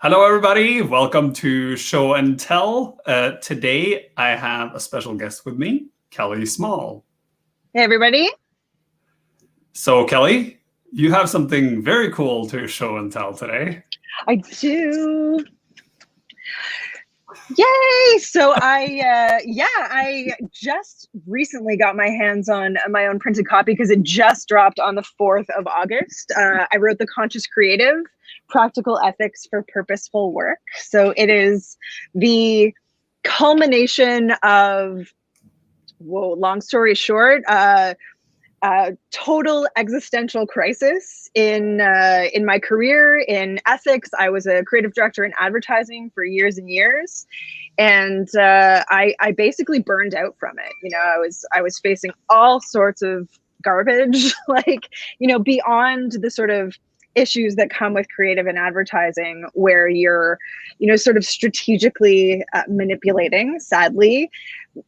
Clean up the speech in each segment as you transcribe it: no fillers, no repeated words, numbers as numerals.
Hello, everybody. Welcome to Show and Tell. Today, I have a special guest with me, Kelly Small. Hey, everybody. So, Kelly, you have something very cool to show and tell today. I do. Yay! So I just recently got my hands on my own printed copy because it just dropped on the 4th of August. I wrote The Conscious Creative, Practical Ethics for Purposeful Work. So it is the culmination of, long story short, total existential crisis in my career in ethics. I was a creative director in advertising for years and years, and I basically burned out from it. You know, I was facing all sorts of garbage, like, you know, beyond the sort of issues that come with creative and advertising, where you're, you know, sort of strategically manipulating, sadly,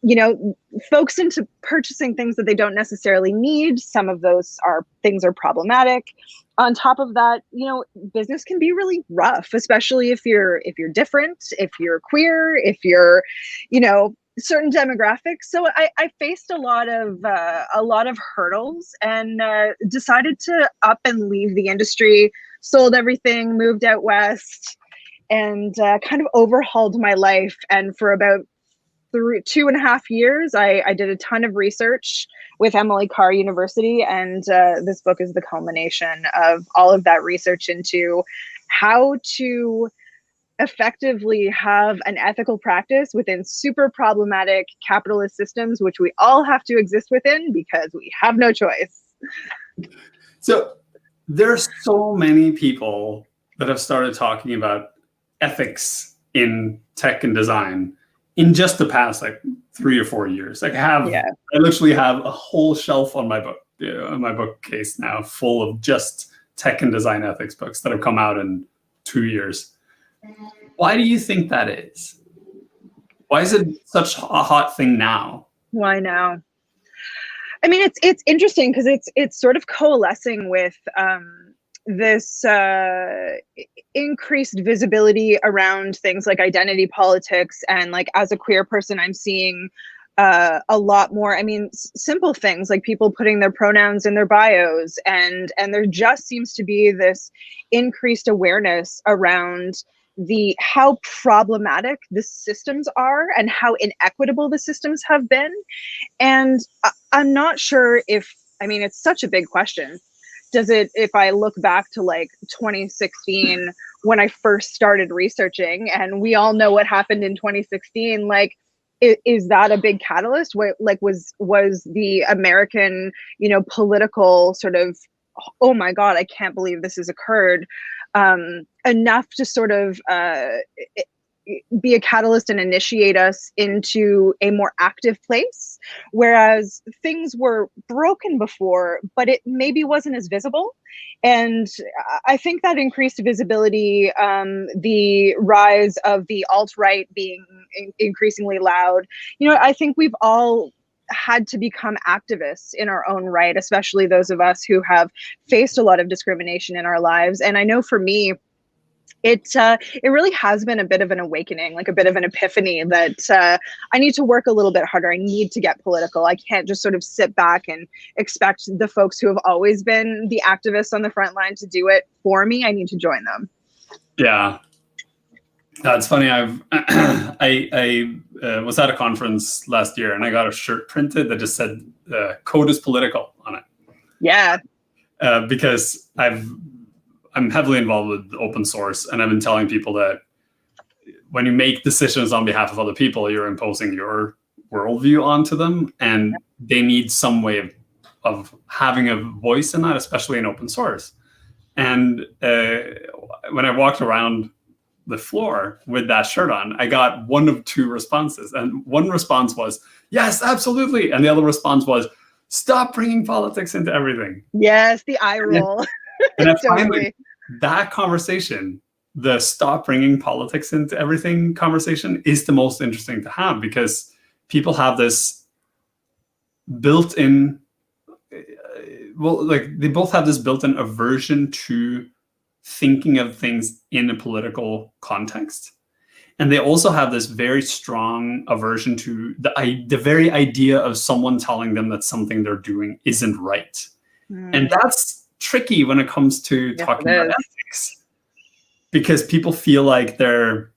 you know, folks into purchasing things that they don't necessarily need. Some of those things are problematic. On top of that, you know, business can be really rough, especially if you're different, if you're queer, if you're, you know, certain demographics. So I faced a lot of hurdles, and decided to up and leave the industry, sold everything, moved out west, and kind of overhauled my life. And for about 2.5 years, I did a ton of research with Emily Carr University, and this book is the culmination of all of that research into how to effectively have an ethical practice within super problematic capitalist systems, which we all have to exist within because we have no choice. So there's so many people that have started talking about ethics in tech and design in just the past like 3 or 4 years. Like I literally have a whole shelf on my bookcase now full of just tech and design ethics books that have come out in 2 years. Why do you think that is? Why is it such a hot thing now? Why now? I mean, it's interesting because it's sort of coalescing with this increased visibility around things like identity politics. And like, as a queer person, I'm seeing a lot more, I mean, simple things like people putting their pronouns in their bios, and there just seems to be this increased awareness around how problematic the systems are and how inequitable the systems have been. And I'm not sure I mean, it's such a big question. If I look back to like 2016, when I first started researching, and we all know what happened in 2016, like, is that a big catalyst? Like, was the American, you know, political sort of, oh my God, I can't believe this has occurred, enough to sort of be a catalyst and initiate us into a more active place, whereas things were broken before, but it maybe wasn't as visible. And I think that increased visibility, the rise of the alt-right being increasingly loud, you know, I think we've all had to become activists in our own right, especially those of us who have faced a lot of discrimination in our lives. And I know for me, it really has been a bit of an awakening, like a bit of an epiphany, that I need to work a little bit harder. I need to get political. I can't just sort of sit back and expect the folks who have always been the activists on the front line to do it for me. I need to join them. Yeah. That's funny. I was at a conference last year, and I got a shirt printed that just said "Code is political" on it. Yeah. Because I'm heavily involved with open source, and I've been telling people that when you make decisions on behalf of other people, you're imposing your worldview onto them, and they need some way of having a voice in that, especially in open source. And when I walked around the floor with that shirt on, I got one of 2 responses. And one response was, yes, absolutely. And the other response was, stop bringing politics into everything. Yes, the eye roll. And I finally, that conversation, the stop bringing politics into everything conversation, is the most interesting to have, because people have this built-in, they both have this built-in aversion to thinking of things in a political context. And they also have this very strong aversion to the very idea of someone telling them that something they're doing isn't right. And that's tricky when it comes to talking about ethics, because people feel like they're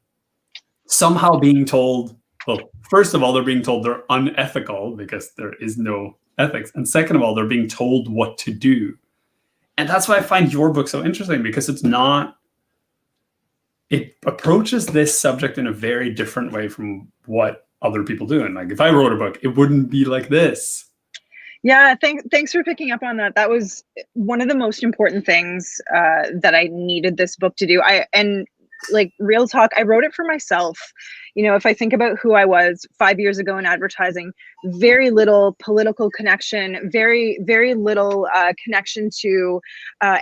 somehow being told, well, first of all, they're being told they're unethical because there is no ethics. And second of all, they're being told what to do. And that's why I find your book so interesting, because it approaches this subject in a very different way from what other people do. And like, if I wrote a book, it wouldn't be like this. Yeah, thanks for picking up on that. That was one of the most important things that I needed this book to do. And like, real talk, I wrote it for myself. You know, if I think about who I was 5 years ago in advertising, very little political connection, very, very little connection to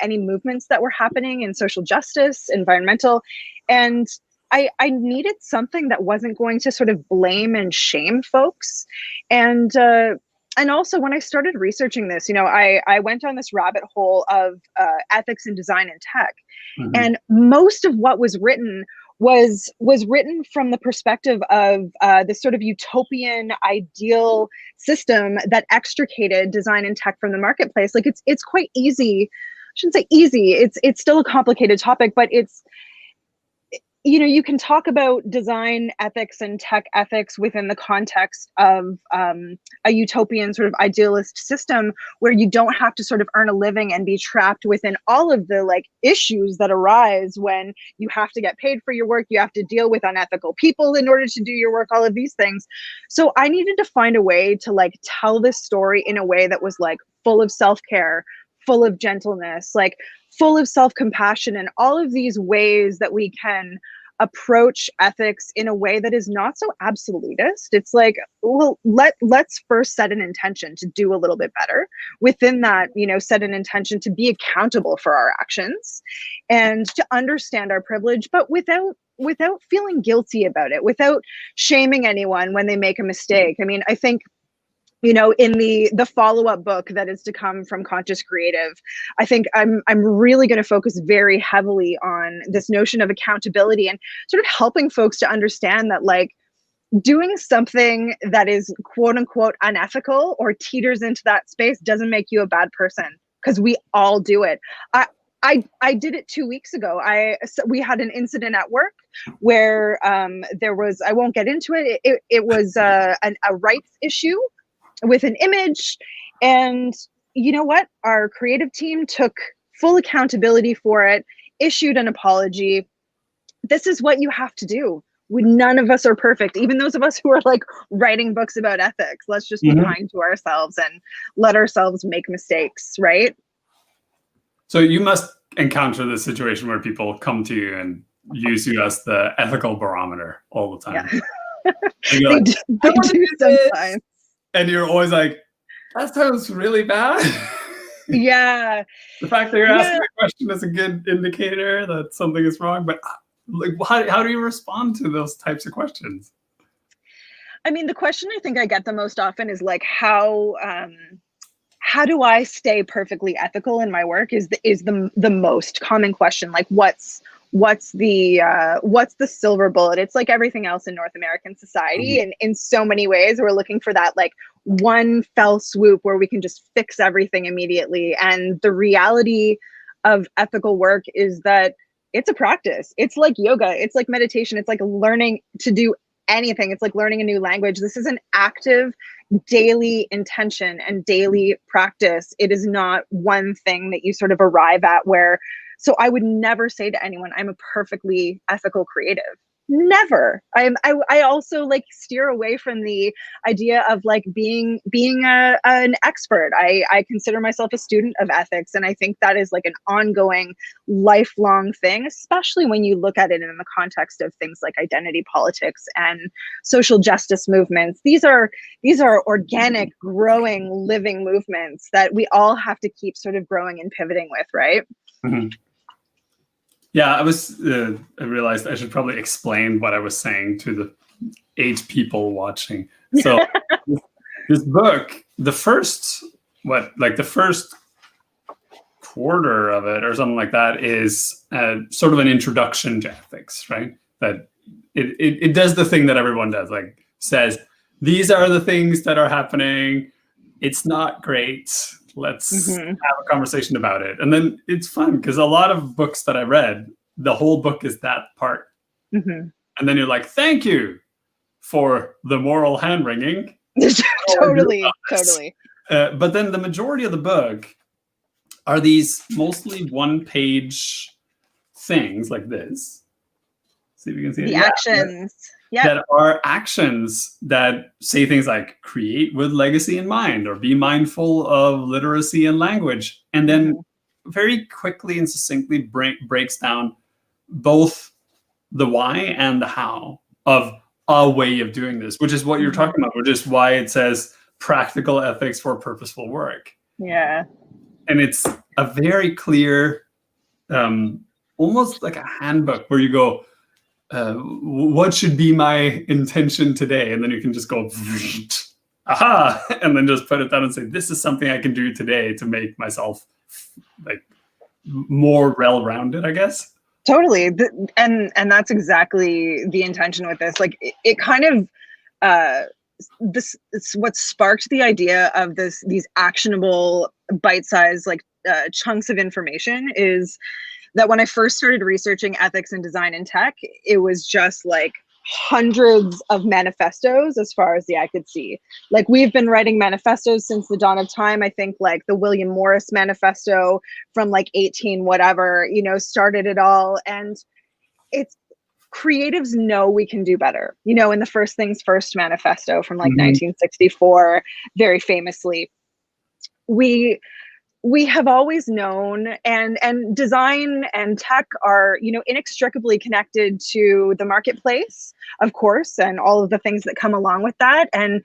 any movements that were happening in social justice, environmental. And I needed something that wasn't going to sort of blame and shame folks. And also, when I started researching this, you know, I went on this rabbit hole of ethics in design and tech. Mm-hmm. And most of what was written was written from the perspective of this sort of utopian ideal system that extricated design and tech from the marketplace. Like, it's quite easy. I shouldn't say easy. It's still a complicated topic, but it's, you know, you can talk about design ethics and tech ethics within the context of a utopian sort of idealist system where you don't have to sort of earn a living and be trapped within all of the like issues that arise when you have to get paid for your work, you have to deal with unethical people in order to do your work, all of these things. So I needed to find a way to like tell this story in a way that was like full of self-care, full of gentleness, like full of self-compassion, and all of these ways that we can approach ethics in a way that is not so absolutist. It's like, well, let's first set an intention to do a little bit better. Within that, you know, set an intention to be accountable for our actions and to understand our privilege, but without feeling guilty about it, without shaming anyone when they make a mistake. I mean, I think, you know, in the follow-up book that is to come from Conscious Creative, I think I'm really going to focus very heavily on this notion of accountability and sort of helping folks to understand that, like, doing something that is quote unquote unethical or teeters into that space doesn't make you a bad person, because we all do it. I did it 2 weeks ago. We had an incident at work where there was, I won't get into it. It was a rights issue with an image. And you know what? Our creative team took full accountability for it, issued an apology. This is what you have to do. None of us are perfect. Even those of us who are like writing books about ethics, let's just be kind to ourselves and let ourselves make mistakes, right? So you must encounter the situation where people come to you and use you as the ethical barometer all the time. Yeah. They do sometimes. And you're always like, that sounds really bad. Yeah. The fact that you're asking a question is a good indicator that something is wrong. But like, how do you respond to those types of questions? I mean, the question I think I get the most often is like, how do I stay perfectly ethical in my work is the most common question. Like, what's the silver bullet? It's like everything else in North American society. And in so many ways, we're looking for that like one fell swoop where we can just fix everything immediately. And the reality of ethical work is that it's a practice. It's like yoga. It's like meditation. It's like learning to do anything. It's like learning a new language. This is an active daily intention and daily practice. It is not one thing that you sort of arrive at where, so I would never say to anyone, I'm a perfectly ethical creative. Never. I also like steer away from the idea of like being an expert. I consider myself a student of ethics, and I think that is like an ongoing, lifelong thing, especially when you look at it in the context of things like identity politics and social justice movements. These are organic, growing, living movements that we all have to keep sort of growing and pivoting with, right? Mm-hmm. Yeah, I realized I should probably explain what I was saying to the 8 people watching. So this book, the first quarter of it or something like that is sort of an introduction to ethics, right? That it does the thing that everyone does, like says, these are the things that are happening. It's not great. Let's have a conversation about it. And then it's fun because a lot of books that I read, the whole book is that part. And then you're like, thank you for the moral hand-wringing. Totally. But then the majority of the book are these mostly one-page things like this. See if you can see the actions. That are actions that say things like create with legacy in mind or be mindful of literacy and language. And then very quickly and succinctly breaks down both the why and the how of a way of doing this, which is what you're talking about, which is why it says practical ethics for purposeful work. Yeah. And it's a very clear, almost like a handbook where you go, what should be my intention today? And then you can just go, aha, and then just put it down and say, this is something I can do today to make myself like more well-rounded, I guess. Totally. And that's exactly the intention with this. Like it kind of, it's what sparked the idea of these actionable bite-sized like chunks of information is that when I first started researching ethics and design in tech, it was just like hundreds of manifestos as far as the eye could see. Like we've been writing manifestos since the dawn of time. I think like the William Morris manifesto from like 18 whatever, started it all. And it's creatives know we can do better. In the First Things First manifesto from like 1964, very famously, we have always known, and design and tech are, inextricably connected to the marketplace, of course, and all of the things that come along with that. And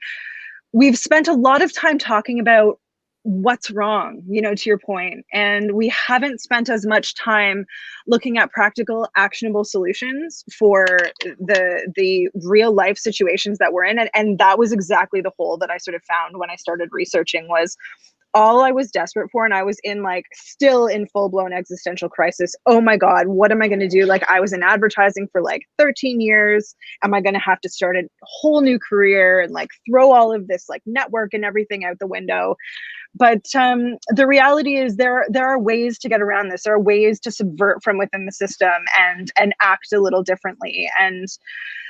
we've spent a lot of time talking about what's wrong, to your point. And we haven't spent as much time looking at practical, actionable solutions for the real life situations that we're in. And that was exactly the hole that I sort of found when I started researching was all I was desperate for. And I was still in full blown existential crisis. Oh my God, what am I going to do? Like I was in advertising for like 13 years. Am I going to have to start a whole new career and like throw all of this like network and everything out the window? But the reality is there are ways to get around this. There are ways to subvert from within the system and act a little differently. And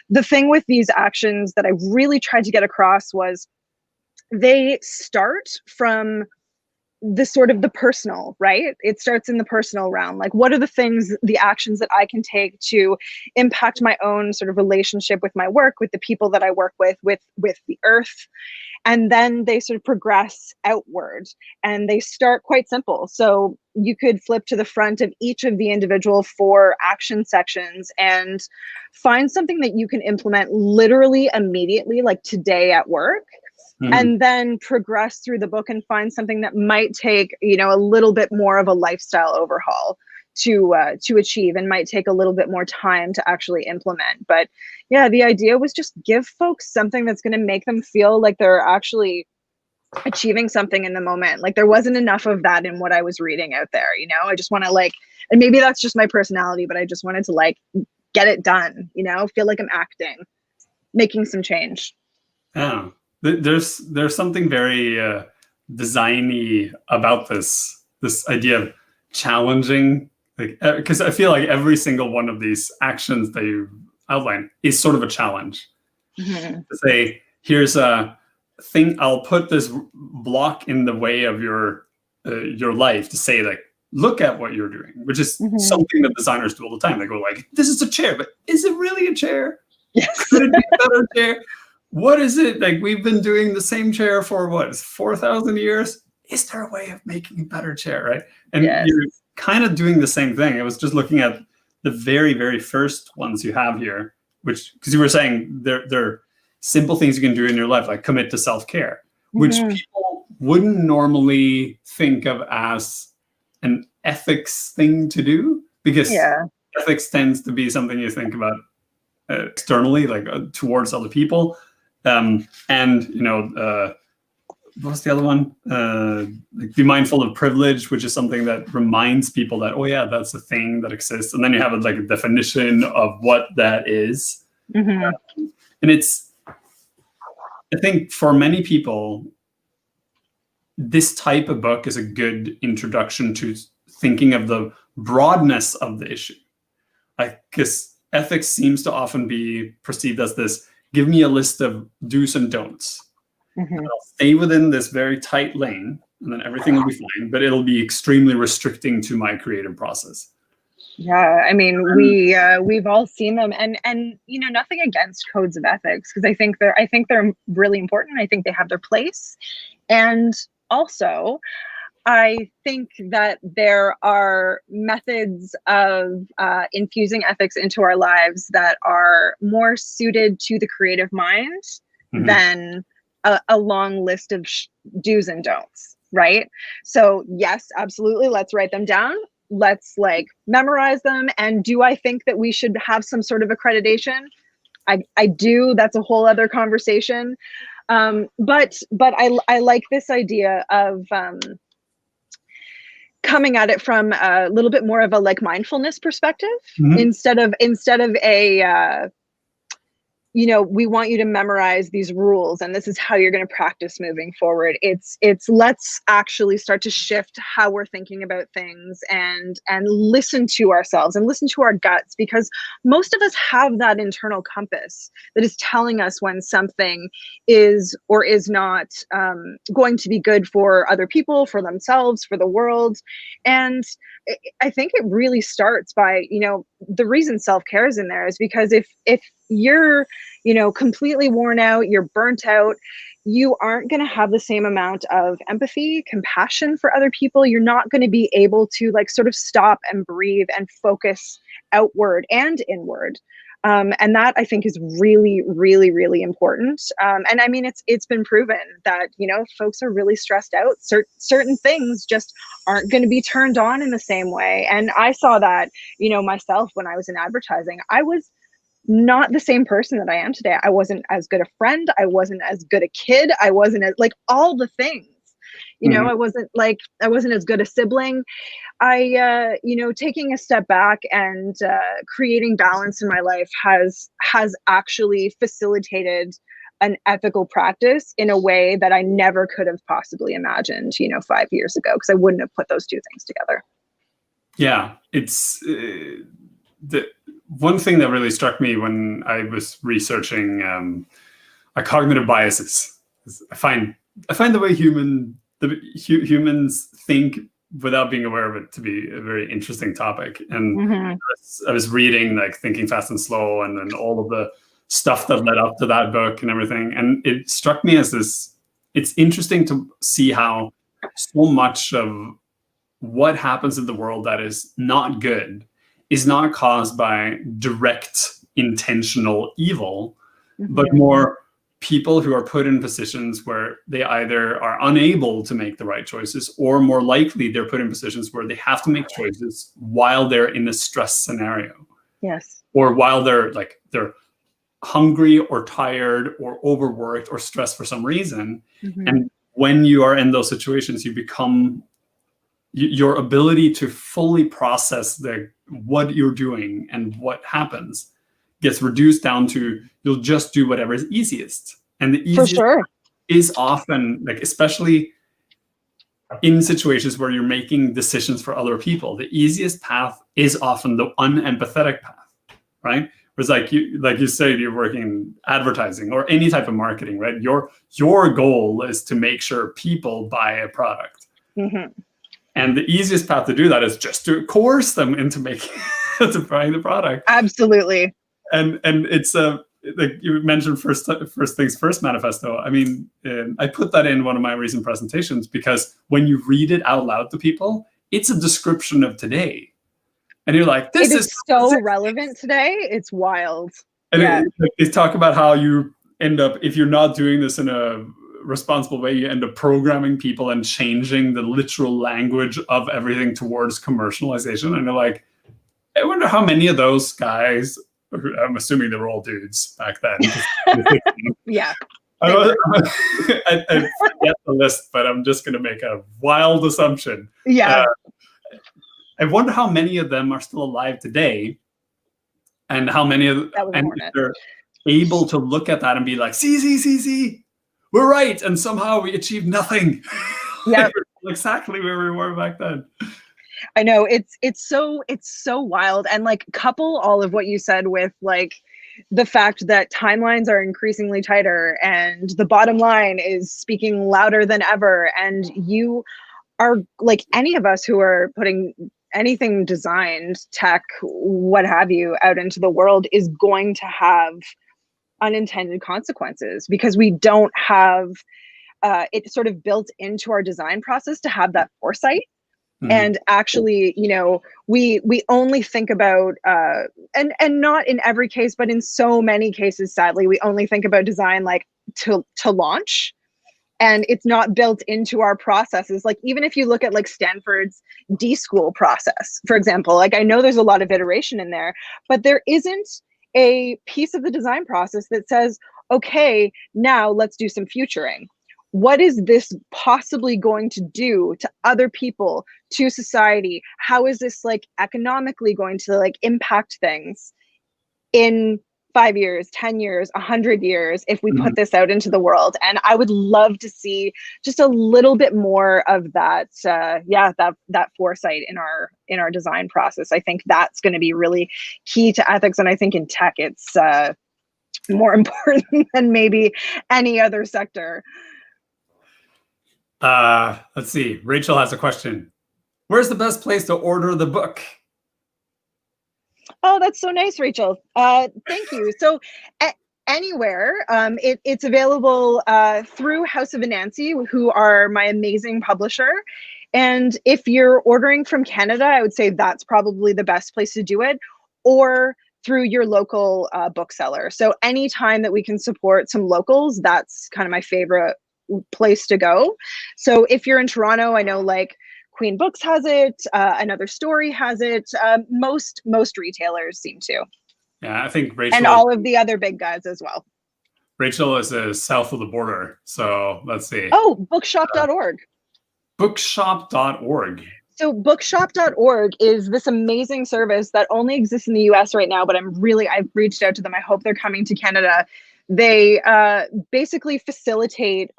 the thing with these actions that I really tried to get across was they start from the personal, right? It starts in the personal realm. Like, what are the things, the actions that I can take to impact my own sort of relationship with my work, with the people that I work with the earth? And then they sort of progress outward and they start quite simple. So you could flip to the front of each of the individual 4 action sections and find something that you can implement literally immediately, like today at work. And then progress through the book and find something that might take, a little bit more of a lifestyle overhaul to achieve and might take a little bit more time to actually implement. But yeah, the idea was just give folks something that's going to make them feel like they're actually achieving something in the moment. Like there wasn't enough of that in what I was reading out there. I just want to and maybe that's just my personality, but I just wanted to get it done, feel like I'm acting, making some change. Oh. There's something very designy about this idea of challenging, because I feel like every single one of these actions that you outline is sort of a challenge. To say, here's a thing, I'll put this block in the way of your life to say like, look at what you're doing, which is something that designers do all the time. They go like, this is a chair, but is it really a chair? Yes. Could it be a better chair? What is it? Like we've been doing the same chair for 4,000 years. Is there a way of making a better chair, right? And you're kind of doing the same thing. I was just looking at the very, very first ones you have here, which, because you were saying they're simple things you can do in your life, like commit to self-care, which people wouldn't normally think of as an ethics thing to do, because ethics tends to be something you think about externally, like towards other people. And what was the other one? Like be mindful of privilege, which is something that reminds people that, oh yeah, that's a thing that exists. And then you have like a definition of what that is. Mm-hmm. And it's, I think for many people, this type of book is a good introduction to thinking of the broadness of the issue. Like, because ethics seems to often be perceived as this, give me a list of do's and don'ts. Mm-hmm. I'll stay within this very tight lane, and then everything will be fine, but it'll be extremely restricting to my creative process. Yeah, I mean, we've all seen them, and you know, nothing against codes of ethics, because I think they're really important. I think they have their place, and also I think that there are methods of infusing ethics into our lives that are more suited to the creative mind than a long list of do's and don'ts, right? So yes, absolutely, let's write them down. Let's like memorize them. And do I think that we should have some sort of accreditation? I do. That's a whole other conversation. But I like this idea of coming at it from a little bit more of a like mindfulness perspective, instead of a you know, we want you to memorize these rules and this is how you're going to practice moving forward. It's let's actually start to shift how we're thinking about things and listen to ourselves and listen to our guts, because most of us have that internal compass that is telling us when something is or is not going to be good for other people, for themselves, for the world. And I think it really starts by, you know, the reason self-care is in there is because if you're, you know, completely worn out, you're burnt out, you aren't going to have the same amount of empathy, compassion for other people. You're not going to be able to like sort of stop and breathe and focus outward and inward. And that I think is really, really, really important. And I mean, it's been proven that, you know, folks are really stressed out. Certain things just aren't going to be turned on in the same way. And I saw that, you know, myself when I was in advertising. I was not the same person that I am today. I wasn't as good a friend. I wasn't as good a kid. I wasn't as like all the things. You know, I wasn't as good a sibling. You know, taking a step back and creating balance in my life has actually facilitated an ethical practice in a way that I never could have possibly imagined, you know, 5 years ago, because I wouldn't have put those two things together. Yeah, it's the one thing that really struck me when I was researching cognitive biases. I find the way humans think without being aware of it to be a very interesting topic. And I was reading like Thinking Fast and Slow and then all of the stuff that led up to that book and everything. And it struck me as this, it's interesting to see how so much of what happens in the world that is not good is not caused by direct intentional evil, but more people who are put in positions where they either are unable to make the right choices, or more likely they're put in positions where they have to make choices while they're in a stress scenario. Yes. Or while they're hungry or tired or overworked or stressed for some reason. And when you are in those situations, you become, your ability to fully process what you're doing and what happens gets reduced down to you'll just do whatever is easiest. And the easiest is often, like, especially in situations where you're making decisions for other people, the easiest path is often the unempathetic path, right? Whereas like you say, you're working in advertising or any type of marketing, right? Your goal is to make sure people buy a product. And the easiest path to do that is just to coerce them into to buying the product. Absolutely. And it's like you mentioned first things first manifesto. I mean, I put that in one of my recent presentations because when you read it out loud to people, it's a description of today, and you're like, "This is so relevant today." It's wild. And they talk about how you end up, if you're not doing this in a responsible way, you end up programming people and changing the literal language of everything towards commercialization. And they're like, I wonder how many of those guys, I'm assuming they were all dudes back then. Yeah. I forget the list, but I'm just going to make a wild assumption. Yeah. I wonder how many of them are still alive today, and how many of That was a hornet. they're able to look at that and be like, see, we're right, and somehow we achieved nothing. Yeah. Exactly where we were back then. I know, it's so wild. And like, couple all of what you said with like the fact that timelines are increasingly tighter and the bottom line is speaking louder than ever, and you are like, any of us who are putting anything designed, tech, what have you, out into the world is going to have unintended consequences, because we don't have it sort of built into our design process to have that foresight. And actually, you know, we only think about and not in every case, but in so many cases, sadly, we only think about design like to launch, and it's not built into our processes. Like, even if you look at like Stanford's D-School process, for example, like, I know there's a lot of iteration in there, but there isn't a piece of the design process that says, okay, now let's do some futuring. What is this possibly going to do to other people, to society? How is this like economically going to like impact things in 5 years, 10 years, 100 years, if we put this out into the world? And I would love to see just a little bit more of that, that foresight in our design process. I think that's going to be really key to ethics. And I think in tech, it's more important than maybe any other sector. Let's see. Rachel has a question. Where's the best place to order the book? Oh, that's so nice, Rachel. Thank you. So anywhere, it's available through House of Anansi, who are my amazing publisher. And if you're ordering from Canada, I would say that's probably the best place to do it, or through your local bookseller. So anytime that we can support some locals, that's kind of my favorite place to go. So if you're in Toronto, I know like Queen Books has it, Another Story has it, most retailers seem to. Yeah, I think Rachel, and all of the other big guys as well. Rachel is south of the border, so let's see. Oh, bookshop.org. Bookshop.org. So bookshop.org is this amazing service that only exists in the US right now, but I've reached out to them. I hope they're coming to Canada. They basically facilitate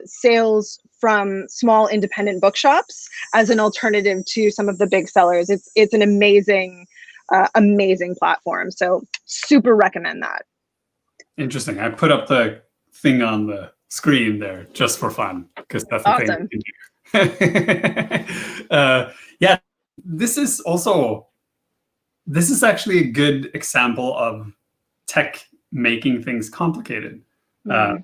sales from small independent bookshops as an alternative to some of the big sellers. It's an amazing platform. So super recommend that. Interesting. I put up the thing on the screen there just for fun, because that's the awesome. thing we can do. Yeah, this is actually a good example of tech making things complicated. I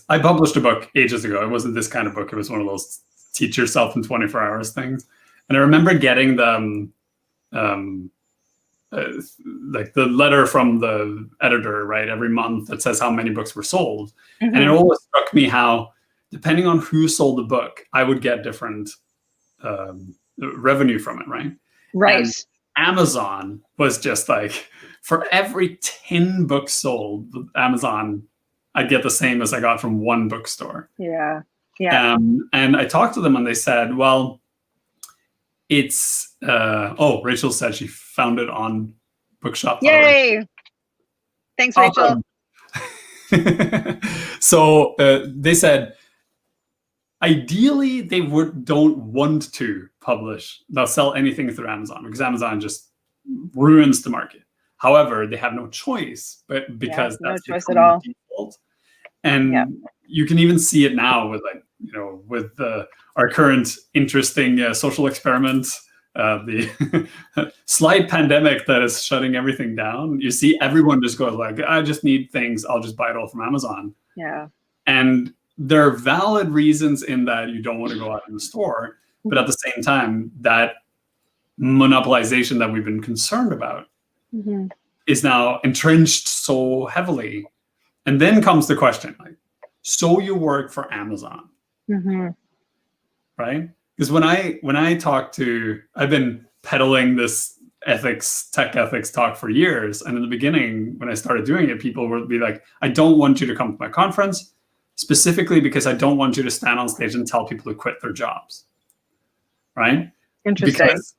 published a book ages ago. It wasn't this kind of book. It was one of those teach yourself in 24 hours things. And I remember getting the like the letter from the editor, right, every month that says how many books were sold. And it always struck me how, depending on who sold the book, I would get different revenue from it, right? Right. And Amazon was just like, for every 10 books sold, Amazon, I'd get the same as I got from one bookstore. Yeah. And I talked to them and they said, well, it's, Rachel said she found it on Bookshop. Yay. Thanks, Rachel. So they said, ideally, they don't want to sell anything through Amazon, because Amazon just ruins the market. However, they have no choice, but because that's no choice at all. Default. And you can even see it now with with our current interesting social experiment, the slight pandemic that is shutting everything down. You see everyone just goes like, I just need things, I'll just buy it all from Amazon. Yeah. And there are valid reasons in that you don't want to go out in the store, but at the same time, that monopolization that we've been concerned about is now entrenched so heavily. And then comes the question, like, so you work for Amazon, right? Because when I talk to, I've been peddling this tech ethics talk for years. And in the beginning, when I started doing it, people would be like, I don't want you to come to my conference, specifically because I don't want you to stand on stage and tell people to quit their jobs. Right? Interesting. Because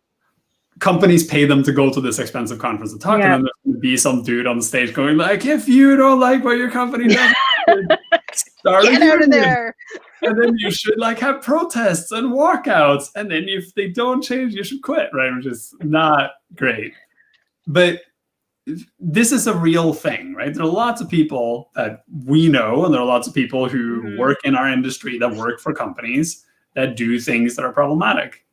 companies pay them to go to this expensive conference to talk, and then there's going to be some dude on the stage going like, if you don't like what your company does, start get out of there. And then you should like have protests and walkouts, and then if they don't change, you should quit, right? Which is not great. But this is a real thing, right? There are lots of people that we know, and there are lots of people who work in our industry that work for companies that do things that are problematic.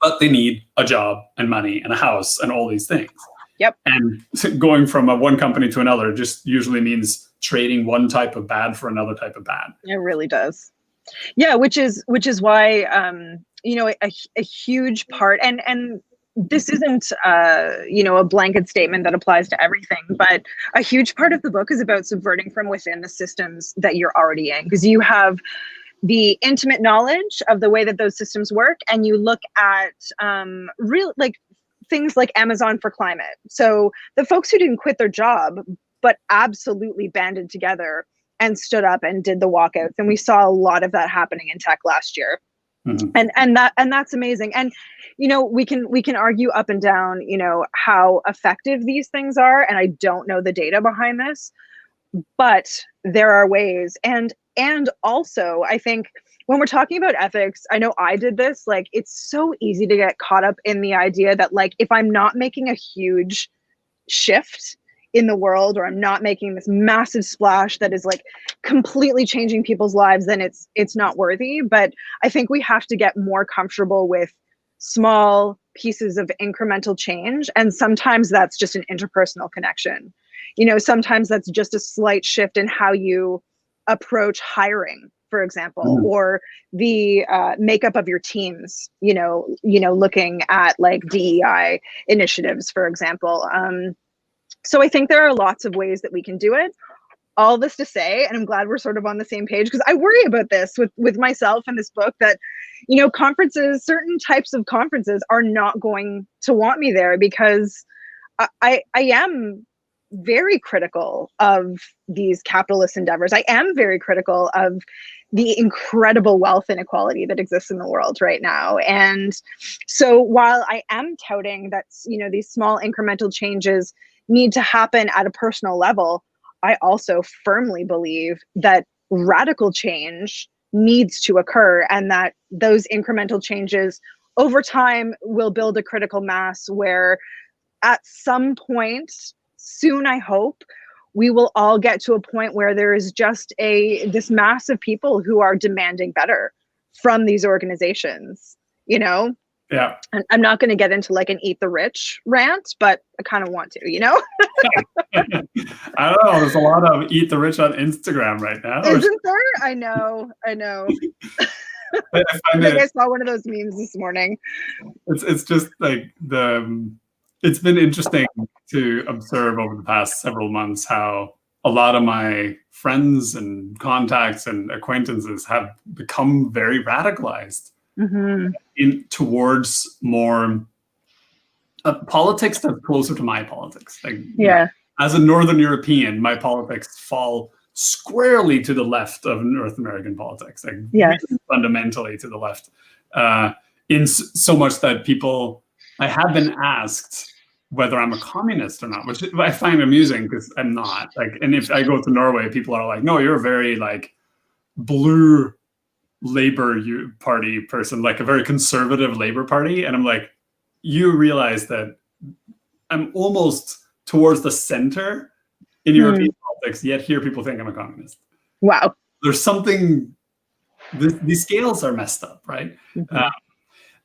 But they need a job and money and a house and all these things. Yep. And going from one company to another just usually means trading one type of bad for another type of bad. It really does. Yeah, which is why you know, a huge part, and this isn't you know, a blanket statement that applies to everything, but a huge part of the book is about subverting from within the systems that you're already in, because you have the intimate knowledge of the way that those systems work, and you look at real like things like Amazon for climate. So the folks who didn't quit their job but absolutely banded together and stood up and did the walkouts, and we saw a lot of that happening in tech last year. And that's amazing. And you know, we can argue up and down, you know, how effective these things are, and I don't know the data behind this, but there are ways. And also, I think when we're talking about ethics, I know I did this, like, it's so easy to get caught up in the idea that, like, if I'm not making a huge shift in the world, or I'm not making this massive splash that is like completely changing people's lives, then it's not worthy. But I think we have to get more comfortable with small pieces of incremental change. And sometimes that's just an interpersonal connection. You know, sometimes that's just a slight shift in how you approach hiring, for example, or the makeup of your teams, you know, looking at like DEI initiatives, for example. So I think there are lots of ways that we can do it. All this to say, and I'm glad we're sort of on the same page, because I worry about this with myself and this book, that, you know, conferences, certain types of conferences are not going to want me there, because I am very critical of these capitalist endeavors. I am very critical of the incredible wealth inequality that exists in the world right now. And so while I am touting that, you know, these small incremental changes need to happen at a personal level, I also firmly believe that radical change needs to occur, and that those incremental changes over time will build a critical mass where at some point soon, I hope, we will all get to a point where there is just this mass of people who are demanding better from these organizations, you know? Yeah. And I'm not going to get into like an eat the rich rant, but I kind of want to, you know? I don't know. There's a lot of eat the rich on Instagram right now. Isn't there? I know. I think I saw one of those memes this morning. It's just like it's been interesting to observe over the past several months how a lot of my friends and contacts and acquaintances have become very radicalized towards more politics that's closer to my politics. Like, yeah. As a Northern European, my politics fall squarely to the left of North American politics, like really fundamentally to the left, in so much that I have been asked whether I'm a communist or not, which I find amusing because I'm not. Like, and if I go to Norway, people are like, "No, you're a very like blue Labour Party person, like a very conservative Labour Party," and I'm like, "You realize that I'm almost towards the center in European politics, yet here people think I'm a communist." Wow. There's something. These scales are messed up, right?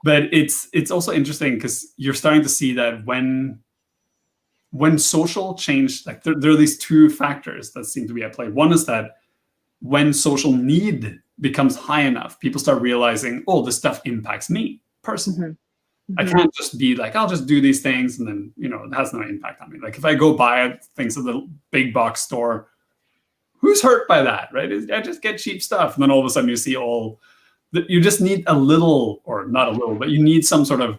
But it's also interesting because you're starting to see that when social change, like there are these two factors that seem to be at play. One is that when social need becomes high enough, people start realizing, oh, this stuff impacts me personally. I can't just be like, I'll just do these things and then, you know, it has no impact on me. Like if I go buy things at the big box store, who's hurt by that, right? I just get cheap stuff. And then all of a sudden you see you just need a little, or not a little, but you need some sort of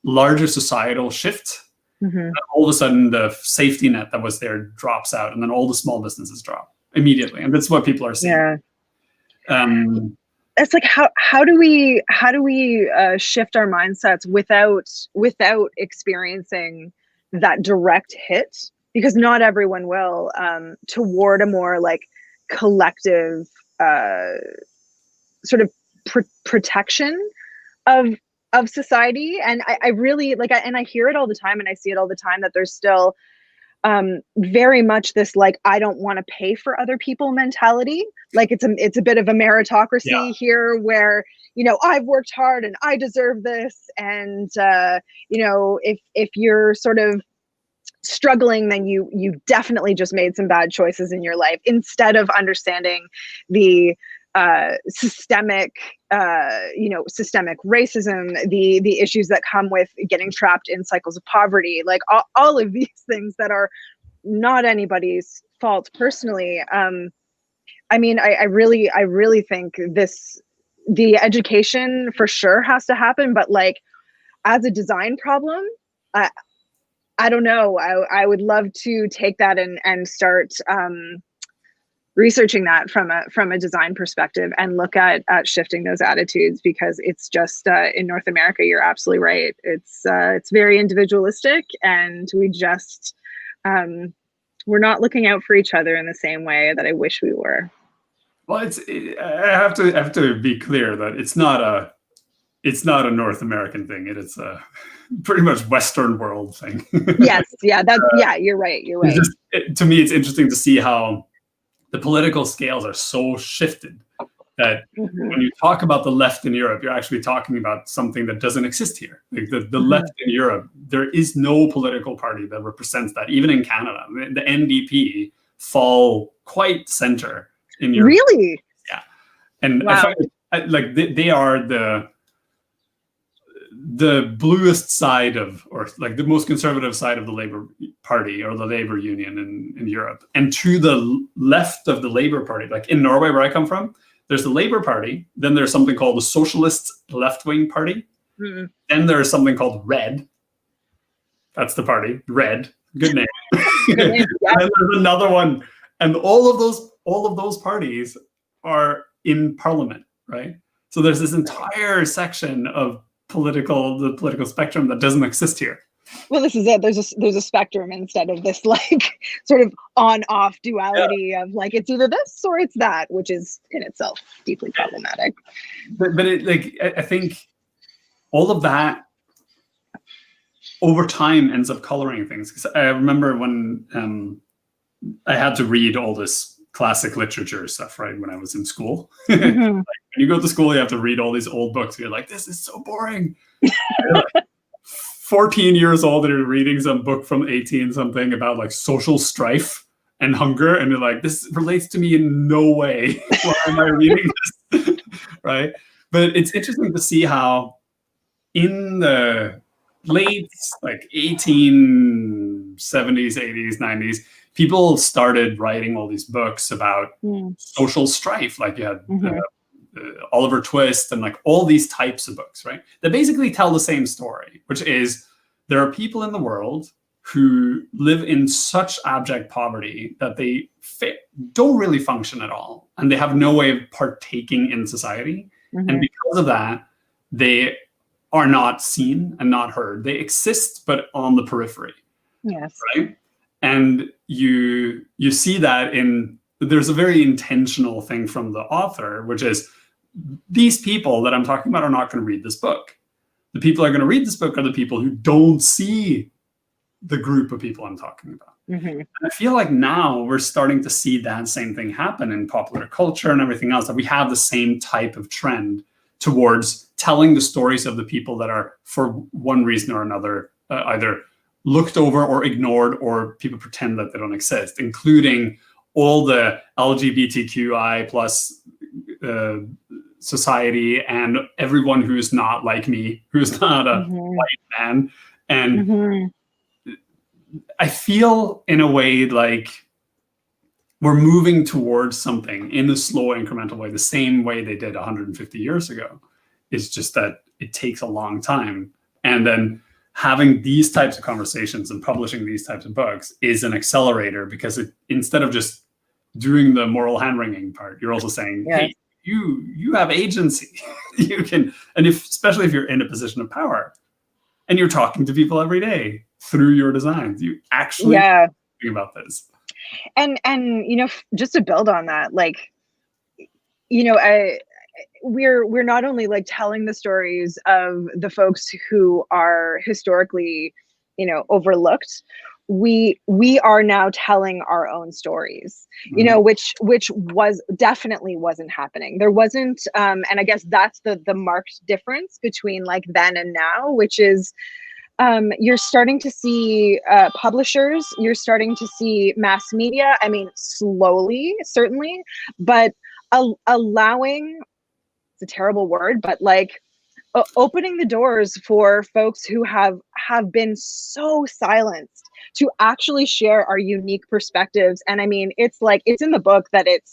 larger societal shift. And all of a sudden, the safety net that was there drops out, and then all the small businesses drop immediately, and that's what people are seeing. It's like how do we shift our mindsets without experiencing that direct hit, because not everyone will, toward a more like collective sort of protection of society. And I really like, and I hear it all the time, and I see it all the time, that there's still very much this like, I don't want to pay for other people mentality. Like it's a bit of a meritocracy here, where, you know, I've worked hard and I deserve this. And you know, if you're sort of struggling, then you definitely just made some bad choices in your life, instead of understanding the systemic racism, the issues that come with getting trapped in cycles of poverty, like all of these things that are not anybody's fault personally. I mean, I really think the education for sure has to happen, but like as a design problem, I don't know. I would love to take that and start researching that from a design perspective, and look at shifting those attitudes, because it's just in North America, you're absolutely right. It's very individualistic, and we just we're not looking out for each other in the same way that I wish we were. Well, I have to be clear that it's not a North American thing. It's a pretty much Western world thing. Yes, yeah, you're right. You're right. To me, it's interesting to see how the political scales are so shifted that when you talk about the left in Europe, you're actually talking about something that doesn't exist here. Like the left in Europe, there is no political party that represents that. Even in Canada, the NDP fall quite center in Europe. Really? Yeah. And wow. I find like they are the bluest side of, or like the most conservative side of the Labour Party or the Labour Union in Europe. And to the left of the Labour Party, like in Norway, where I come from, there's the Labour Party. Then there's something called the Socialist Left-Wing Party. Then there's something called Red. That's the party. Red. Good name. Good name. Yeah. And then there's another one. And all of those parties are in parliament, right? So there's this entire section of the political spectrum that doesn't exist here. Well, this is it. There's a spectrum instead of this like sort of on-off duality of like it's either this or it's that, which is in itself deeply problematic. But it, like I think all of that over time ends up coloring things. Because I remember when I had to read all this classic literature stuff, right, when I was in school. Like, when you go to school, you have to read all these old books. You're like, this is so boring. Like 14 years old and you're reading some book from 18 something about like social strife and hunger, and you're like, this relates to me in no way. Why am I reading this? Right? But it's interesting to see how in the late like 1870s, 80s, 90s, people started writing all these books about social strife. Like you had Oliver Twist and like all these types of books, right? That basically tell the same story, which is there are people in the world who live in such abject poverty that they don't really function at all. And they have no way of partaking in society. And because of that, they are not seen and not heard. They exist, but on the periphery. Yes. Right? And you see that there's a very intentional thing from the author, which is these people that I'm talking about are not going to read this book. The people who are going to read this book are the people who don't see the group of people I'm talking about. And I feel like now we're starting to see that same thing happen in popular culture and everything else, that we have the same type of trend towards telling the stories of the people that are, for one reason or another, either looked over or ignored, or people pretend that they don't exist, including all the LGBTQI plus society and everyone who's not like me, who's not a white man. And I feel in a way like we're moving towards something in a slow incremental way, the same way they did 150 years ago. It's just that it takes a long time. And then having these types of conversations and publishing these types of books is an accelerator, because instead of just doing the moral hand wringing part, you're also saying, hey, you have agency. You can, and especially if you're in a position of power and you're talking to people every day through your designs, you actually think about this. And just to build on that, like, we're not only like telling the stories of the folks who are historically, overlooked. We are now telling our own stories, which definitely wasn't happening. There wasn't, and I guess that's the marked difference between like then and now, which is, you're starting to see publishers, you're starting to see mass media. I mean, slowly, certainly, but allowing, it's a terrible word, but like opening the doors for folks who have been so silenced to actually share our unique perspectives. And I mean, it's like, it's in the book that it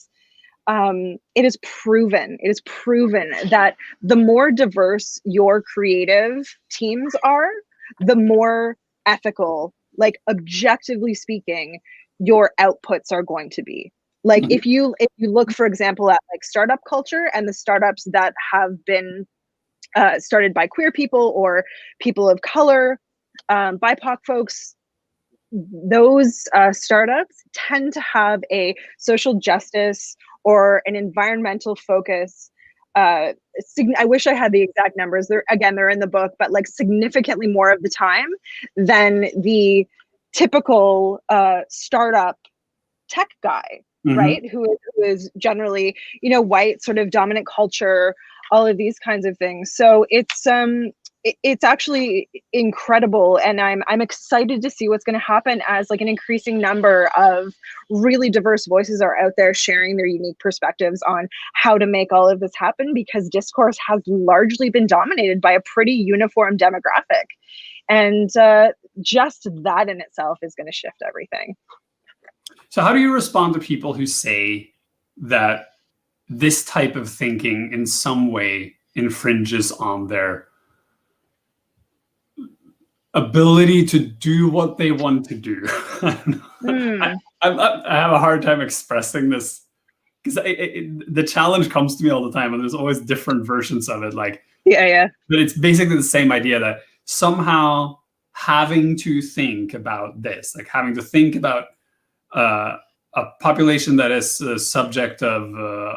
is proven that the more diverse your creative teams are, the more ethical, like objectively speaking, your outputs are going to be. Like if you look, for example, at like startup culture and the startups that have been started by queer people or people of color, BIPOC folks, those startups tend to have a social justice or an environmental focus. I wish I had the exact numbers. They're in the book, but like significantly more of the time than the typical startup tech guy, right? Who is generally, white, sort of dominant culture, all of these kinds of things. So it's actually incredible, and I'm excited to see what's going to happen as like an increasing number of really diverse voices are out there sharing their unique perspectives on how to make all of this happen, because discourse has largely been dominated by a pretty uniform demographic, and just that in itself is going to shift everything. So how do you respond to people who say that this type of thinking in some way infringes on their ability to do what they want to do? I have a hard time expressing this, because the challenge comes to me all the time, and there's always different versions of it. Like, but it's basically the same idea that somehow having to think about this, like having to think about a population that is a subject of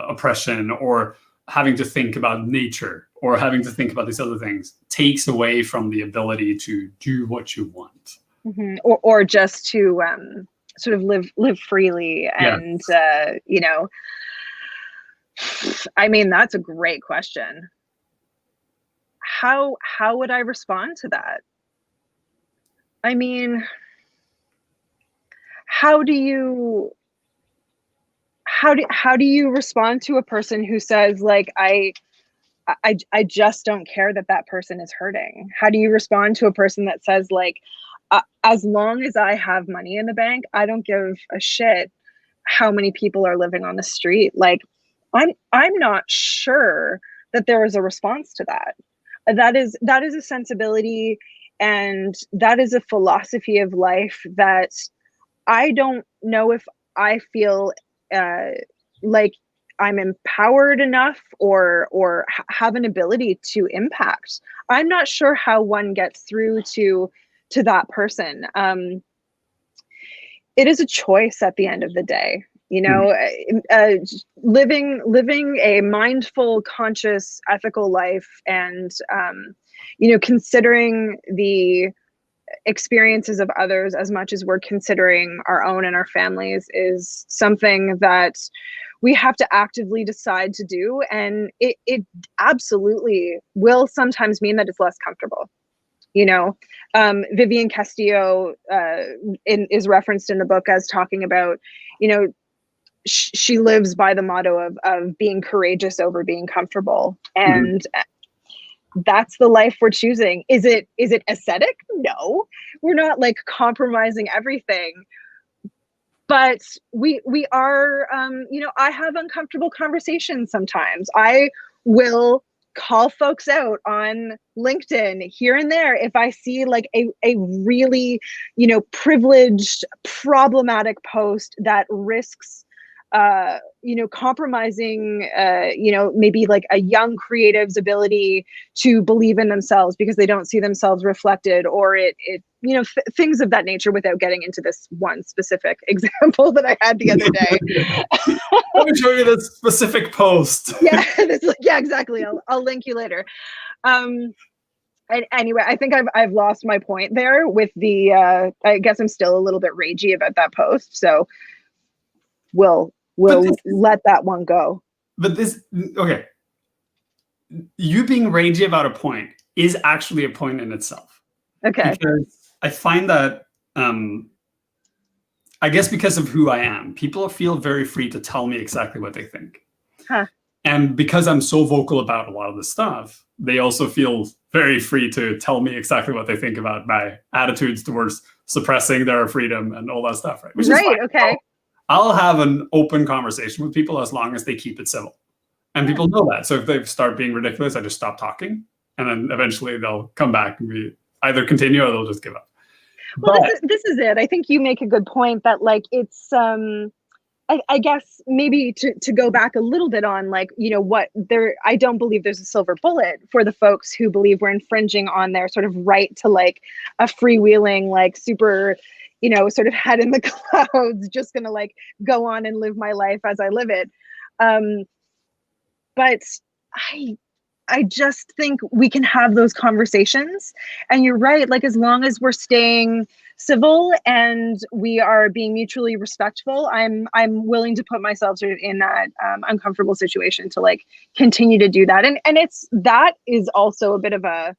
oppression, or having to think about nature, or having to think about these other things, takes away from the ability to do what you want. Or just to sort of live freely. And, I mean, that's a great question. How would I respond to that? I mean, how do you respond to a person who says like, I just don't care that person is hurting? How do you respond to a person that says like, as long as I have money in the bank, I don't give a shit how many people are living on the street? Like, I'm not sure that there is a response to that. That is a sensibility, and that is a philosophy of life that I don't know if I feel like I'm empowered enough or have an ability to impact. I'm not sure how one gets through to that person. It is a choice at the end of the day, living a mindful, conscious, ethical life, and considering the experiences of others as much as we're considering our own and our families is something that we have to actively decide to do. And it absolutely will sometimes mean that it's less comfortable. Vivian Castillo is referenced in the book as talking about, she lives by the motto of being courageous over being comfortable. And that's the life we're choosing. Is it ascetic? No, we're not like compromising everything, but we are, I have uncomfortable conversations sometimes. I will call folks out on LinkedIn here and there if I see like a really, privileged, problematic post that risks compromising, maybe like a young creative's ability to believe in themselves because they don't see themselves reflected, or things of that nature, without getting into this one specific example that I had the other day. Let me show you this specific post. Yeah, exactly. I'll link you later. And anyway, I think I've lost my point there with the, I guess I'm still a little bit ragey about that post. So we'll let that one go. But okay. You being ragey about a point is actually a point in itself. Okay. Because I find that, I guess because of who I am, people feel very free to tell me exactly what they think. Huh. And because I'm so vocal about a lot of this stuff, they also feel very free to tell me exactly what they think about my attitudes towards suppressing their freedom and all that stuff, right? Which is fine. Okay. I'll have an open conversation with people as long as they keep it civil. And people know that. So if they start being ridiculous, I just stop talking. And then eventually they'll come back and either continue or they'll just give up. Well, this is it. I think you make a good point that like it's I guess maybe to go back a little bit on like, I don't believe there's a silver bullet for the folks who believe we're infringing on their sort of right to like a freewheeling, like super, sort of head in the clouds, just gonna like go on and live my life as I live it. But I just think we can have those conversations, and you're right. Like, as long as we're staying civil and we are being mutually respectful, I'm willing to put myself sort of in that uncomfortable situation to like continue to do that. And that is also a bit of a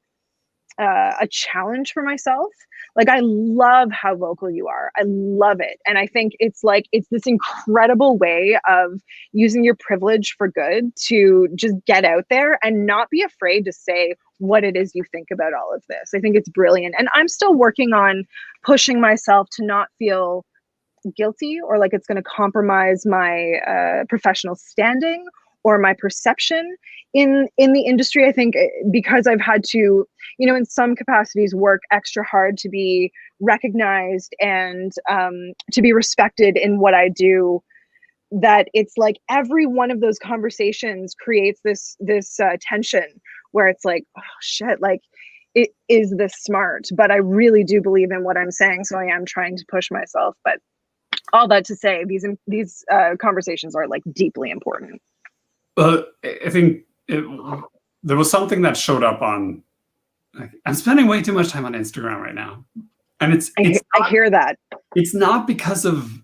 challenge for myself. Like, I love how vocal you are. I love it. And I think it's this incredible way of using your privilege for good to just get out there and not be afraid to say what it is you think about all of this. I think it's brilliant. And I'm still working on pushing myself to not feel guilty or like it's going to compromise my professional standing or my perception in the industry. I think because I've had to, in some capacities work extra hard to be recognized and to be respected in what I do, that it's like every one of those conversations creates this tension where it's like, oh shit, like, is this smart? But I really do believe in what I'm saying, so I am trying to push myself. But all that to say, these conversations are like deeply important. I think there was something that showed up on. I'm spending way too much time on Instagram right now, and I hear that. It's not because of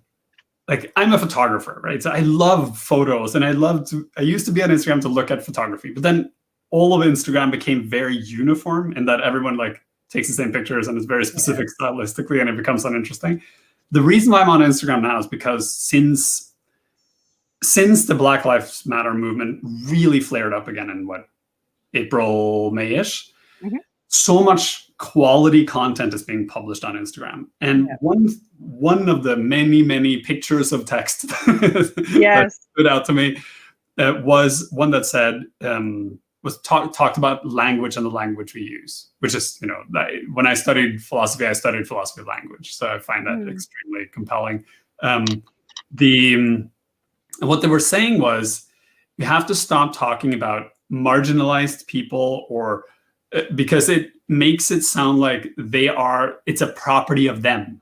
like I'm a photographer, right? So I love photos, and I used to be on Instagram to look at photography, but then all of Instagram became very uniform in that everyone like takes the same pictures and is very specific stylistically, and it becomes uninteresting. The reason why I'm on Instagram now is because since the Black Lives Matter movement really flared up again in April, May-ish, so much quality content is being published on Instagram. And one of the many pictures of text that stood out to me was one that said, talked about language and the language we use, which is, when I studied philosophy of language. So I find that extremely compelling. What they were saying was, we have to stop talking about marginalized people because it makes it sound like it's a property of them,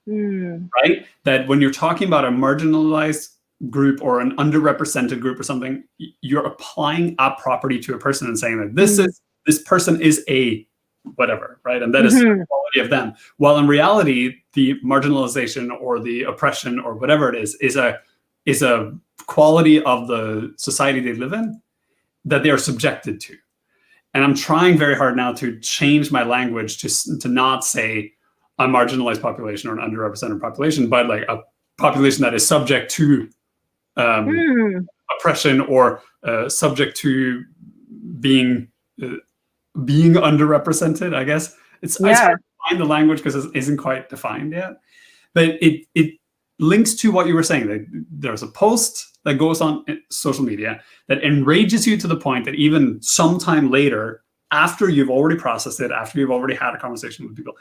right? That when you're talking about a marginalized group or an underrepresented group or something, you're applying a property to a person and saying that this person is a whatever, right? And that is the quality of them. While in reality, the marginalization or the oppression or whatever it is a quality of the society they live in that they are subjected to. And I'm trying very hard now to change my language to not say a marginalized population or an underrepresented population, but like a population that is subject to oppression or subject to being underrepresented, I guess. It's hard to find the language because it isn't quite defined yet. But links to what you were saying. That there's a post that goes on social media that enrages you to the point that even sometime later, after you've already processed it, after you've already had a conversation with people,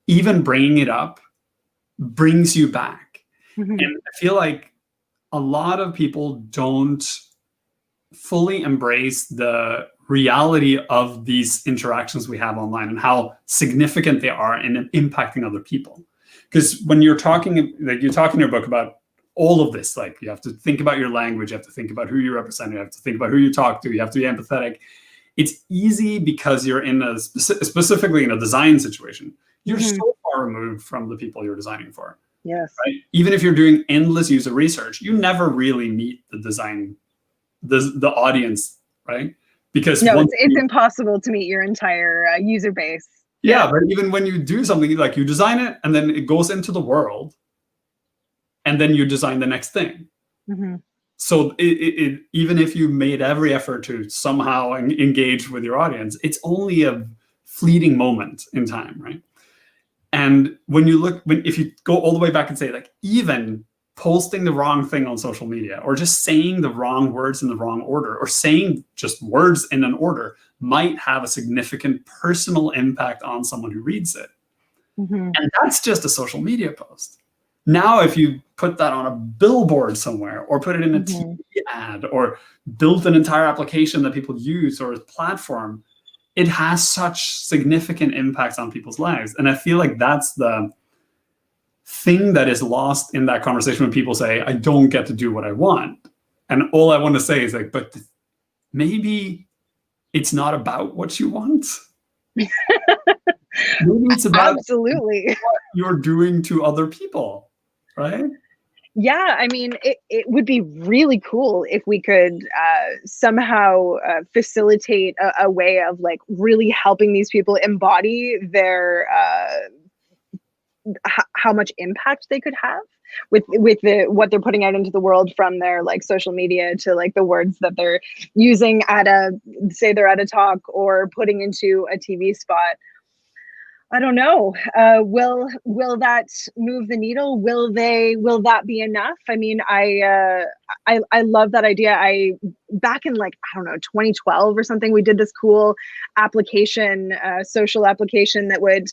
even bringing it up brings you back. And I feel like a lot of people don't fully embrace the reality of these interactions we have online and how significant they are in impacting other people. Because when you're talking, like you talk in your book about all of this, like you have to think about your language, you have to think about who you represent, you have to think about who you talk to, you have to be empathetic. It's easy because you're in a specifically in a design situation. You're so far removed from the people you're designing for. Yes. Right? Even if you're doing endless user research, you never really meet the design, the audience, right? Because no, it's impossible to meet your entire user base. Yeah, but even when you do something, like you design it and then it goes into the world, and then you design the next thing. So even if you made every effort to somehow engage with your audience, it's only a fleeting moment in time, right? And when you look, if you go all the way back and say, like, even posting the wrong thing on social media, or just saying the wrong words in the wrong order, or saying just words in an order, might have a significant personal impact on someone who reads it. And that's just a social media post. Now, if you put that on a billboard somewhere, or put it in a TV ad, or build an entire application that people use, or a platform, it has such significant impacts on people's lives. And I feel like that's the thing that is lost in that conversation when people say, I don't get to do what I want. And all I want to say is, like, but maybe it's not about what you want. Maybe it's about absolutely what you're doing to other people, right? Yeah, I mean, it would be really cool if we could somehow facilitate a way of like really helping these people embody their how much impact they could have with what they're putting out into the world, from their like social media to like the words that they're using at say they're at a talk or putting into a TV spot. I don't know. Will that move the needle? Will that be enough? I mean, I love that idea. Back in like, I don't know, 2012 or something, we did this cool application, social application that would,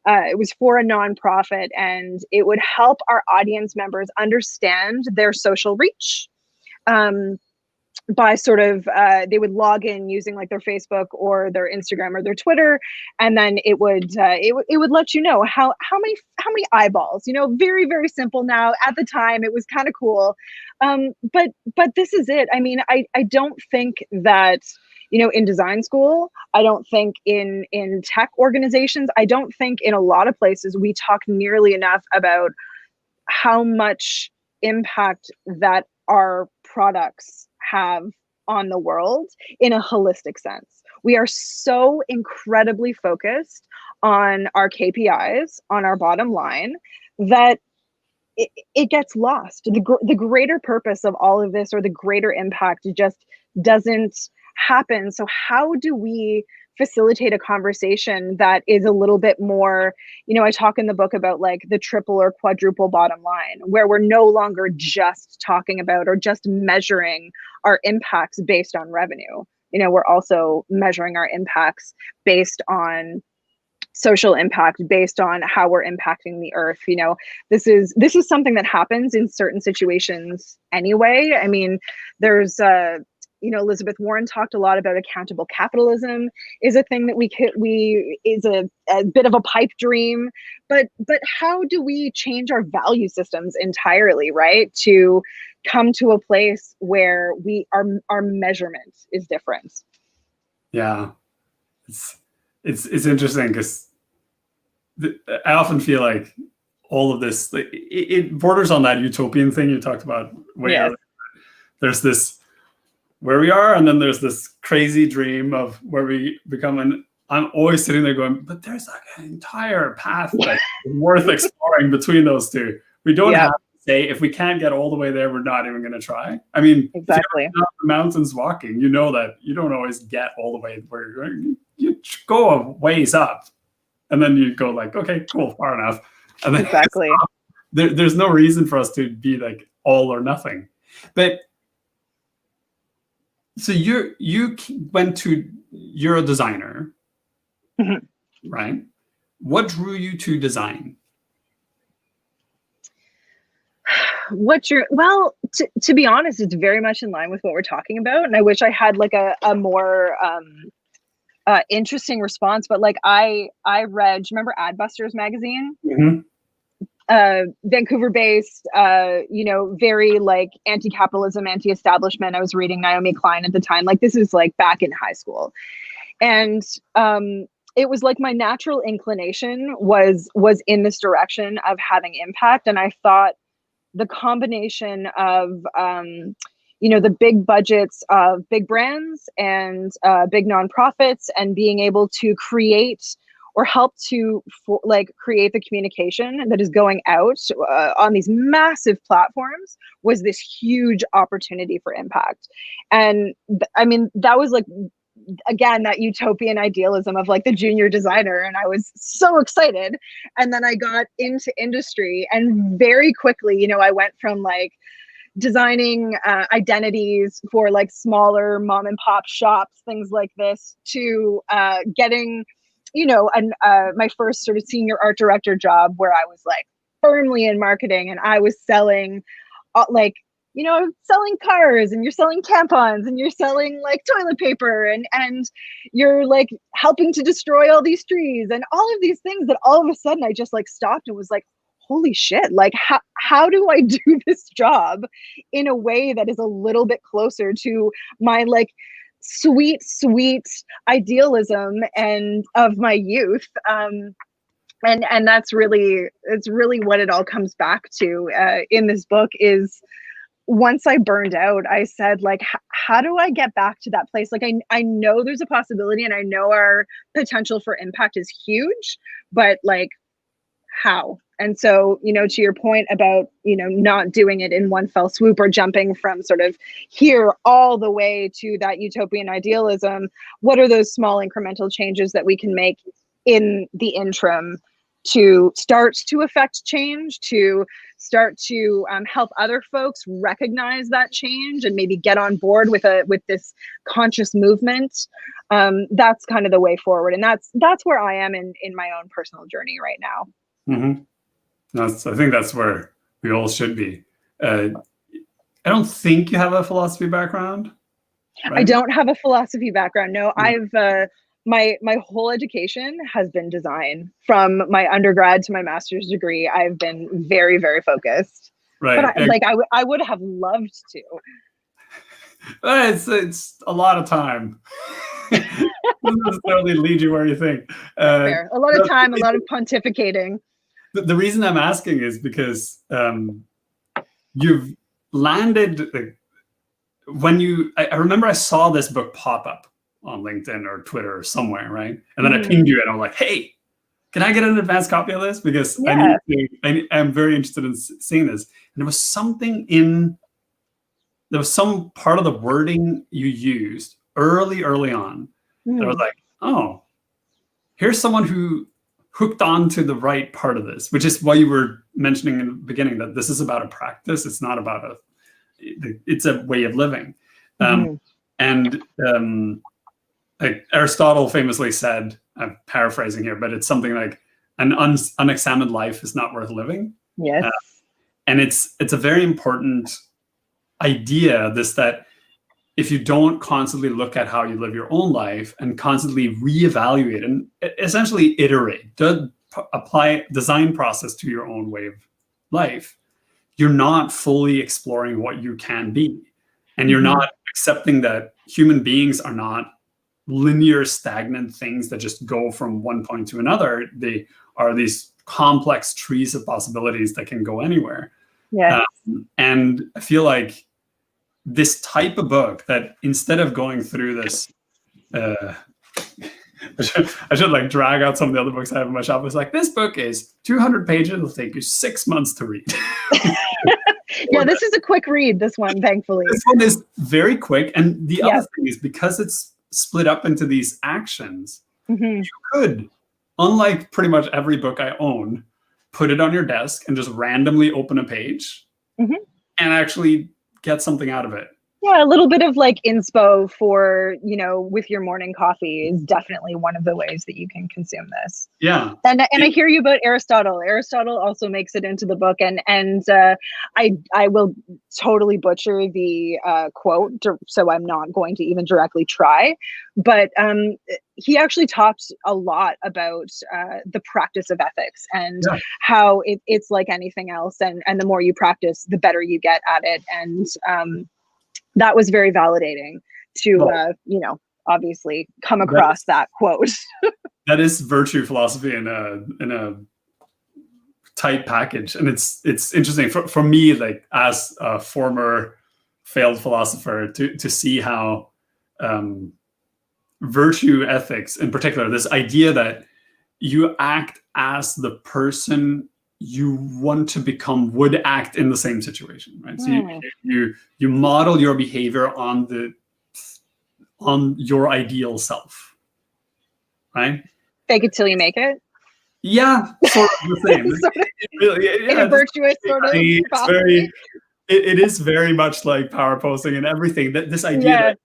it was for a nonprofit, and it would help our audience members understand their social reach. By sort of, they would log in using like their Facebook or their Instagram or their Twitter, and then it would let you know how many eyeballs. You know, very, very simple. Now, at the time, it was kind of cool, but this is it. I mean, I don't think that, you know, in design school, I don't think in tech organizations, I don't think in a lot of places we talk nearly enough about how much impact that our products have on the world in a holistic sense. We are so incredibly focused on our KPIs, on our bottom line, that it gets lost. The greater purpose of all of this, or the greater impact, just doesn't happen. So how do we facilitate a conversation that is a little bit more, you know, I talk in the book about like the triple or quadruple bottom line, where we're no longer just talking about or just measuring our impacts based on revenue. You know, we're also measuring our impacts based on social impact, based on how we're impacting the earth. You know, this is something that happens in certain situations anyway. I mean, there's you know, Elizabeth Warren talked a lot about accountable capitalism is a thing that is a bit of a pipe dream, but how do we change our value systems entirely, right? To come to a place where our measurement is different. Yeah, it's interesting because I often feel like all of this, like, it borders on that utopian thing you talked about way earlier. There's this where we are, and then there's this crazy dream of where we become. And I'm always sitting there going, but there's like an entire path that's worth exploring between those two. We don't have to say, if we can't get all the way there, we're not even going to try. I mean, exactly. If you're up the mountains walking, you know that you don't always get all the way where you're going. You go a ways up, and then you go like, okay, cool, far enough, and then exactly. there's no reason for us to be like all or nothing. But so you're a designer, right? What drew you to design? To be honest, it's very much in line with what we're talking about, and I wish I had like a more interesting response. But like I read, do you remember Adbusters magazine? Vancouver-based, very like anti-capitalism, anti-establishment. I was reading Naomi Klein at the time. Like this is like back in high school, and it was like my natural inclination was in this direction of having impact, and I thought the combination of the big budgets of big brands and big nonprofits, and being able to create or help to create the communication that is going out on these massive platforms was this huge opportunity for impact. And that was like, again, that utopian idealism of like the junior designer. And I was so excited. And then I got into industry, and very quickly, I went from like designing identities for like smaller mom and pop shops, things like this, to getting my first sort of senior art director job, where I was like firmly in marketing, and I was selling selling cars, and you're selling tampons, and you're selling like toilet paper, and you're like helping to destroy all these trees and all of these things that all of a sudden I just like stopped and was like, holy shit, like how do I do this job in a way that is a little bit closer to my like sweet idealism and of my youth. And that's really, it's really what it all comes back to in this book is, once I burned out, I said, like, how do I get back to that place? Like, I know there's a possibility, and I know our potential for impact is huge, but like, how? And so, to your point about, not doing it in one fell swoop, or jumping from sort of here all the way to that utopian idealism, what are those small incremental changes that we can make in the interim to start to affect change, to start to help other folks recognize that change and maybe get on board with this conscious movement? That's kind of the way forward. And that's where I am in my own personal journey right now. I think that's where we all should be. I don't think you have a philosophy background, right? I don't have a philosophy background. No, I've my whole education has been design. From my undergrad to my master's degree, I've been very, very focused. Right. But I would have loved to. It's a lot of time. Doesn't necessarily lead you where you think. Fair. A lot of time, a lot of pontificating. The reason I'm asking is because you've landed. I remember I saw this book pop up on LinkedIn or Twitter or somewhere, right? And then I pinged you, and I'm like, "Hey, can I get an advanced copy of this? Because I'm very interested in seeing this." And there was something there was some part of the wording you used early on that I was like, "Oh, here's someone who hooked on to the right part of this," which is why you were mentioning in the beginning that this is about a practice. It's not about it's a way of living. Like Aristotle famously said, I'm paraphrasing here, but it's something like an unexamined life is not worth living. Yes. And it's a very important idea, that if you don't constantly look at how you live your own life and constantly reevaluate and essentially iterate, apply design process to your own way of life, you're not fully exploring what you can be. And you're not accepting that human beings are not linear, stagnant things that just go from one point to another. They are these complex trees of possibilities that can go anywhere. Yeah. And I feel like this type of book, that instead of going through this, I should like drag out some of the other books I have in my shop. It's like, this book is 200 pages. It'll take you 6 months to read. Yeah, this is a quick read, this one, thankfully. This one is very quick. And the other thing is, because it's split up into these actions, you could, unlike pretty much every book I own, put it on your desk and just randomly open a page and actually get something out of it. Yeah, a little bit of like inspo for, with your morning coffee is definitely one of the ways that you can consume this. Yeah. And I hear you about Aristotle. Aristotle also makes it into the book, and I will totally butcher the quote, so I'm not going to even directly try. But he actually talked a lot about the practice of ethics and how it's like anything else, and the more you practice, the better you get at it. And that was very validating to, obviously come across that quote. That is virtue philosophy in a tight package. And it's interesting for me, like as a former failed philosopher, to see how virtue ethics in particular, this idea that you act as the person you want to become would act in the same situation, right? So you model your behavior on your ideal self, right? Fake it till you make it. Yeah, sort of the same. In a virtuous sort of. It is very much like power posting and everything. That this idea that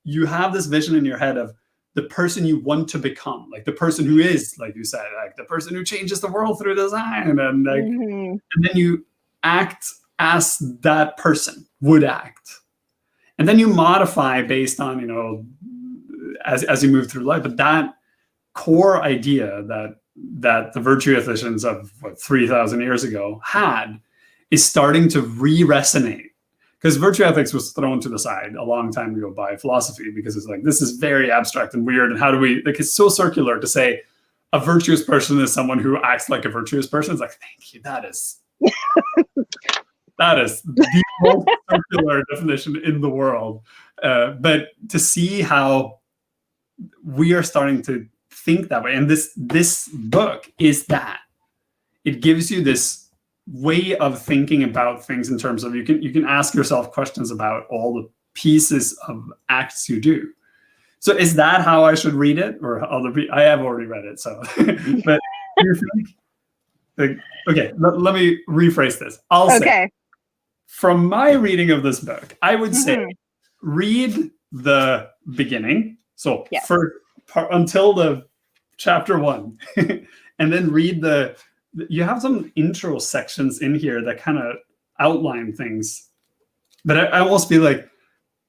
you have this vision in your head of the person you want to become, like the person who is, like you said, like the person who changes the world through design, and like, and then you act as that person would act, and then you modify based on as you move through life. But that core idea that the virtue ethicians of 3,000 years ago had is starting to re-resonate. Because virtue ethics was thrown to the side a long time ago by philosophy, because it's like, this is very abstract and weird. And how do we, like, it's so circular to say a virtuous person is someone who acts like a virtuous person. It's like, thank you. That is the most circular definition in the world. But to see how we are starting to think that way. And this book is that. It gives you this way of thinking about things in terms of you can ask yourself questions about all the pieces of acts you do. So is that how I should read it, or other people? I have already read it, so but you think, okay, let me rephrase this. I'll say from my reading of this book, I would say read the beginning, so until the chapter 1, and then read you have some intro sections in here that kind of outline things. But I almost feel like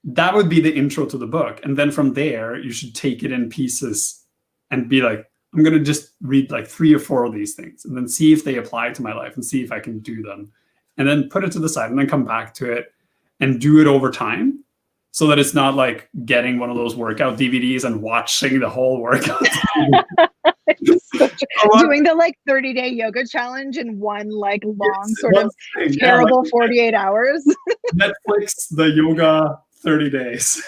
that would be the intro to the book. And then from there, you should take it in pieces and be like, I'm going to just read like 3 or 4 of these things and then see if they apply to my life and see if I can do them. And then put it to the side and then come back to it and do it over time, so that it's not like getting one of those workout DVDs and watching the whole workout. Doing the like 30-day yoga challenge in one like long terrible 48 hours. Netflix, the yoga 30 days.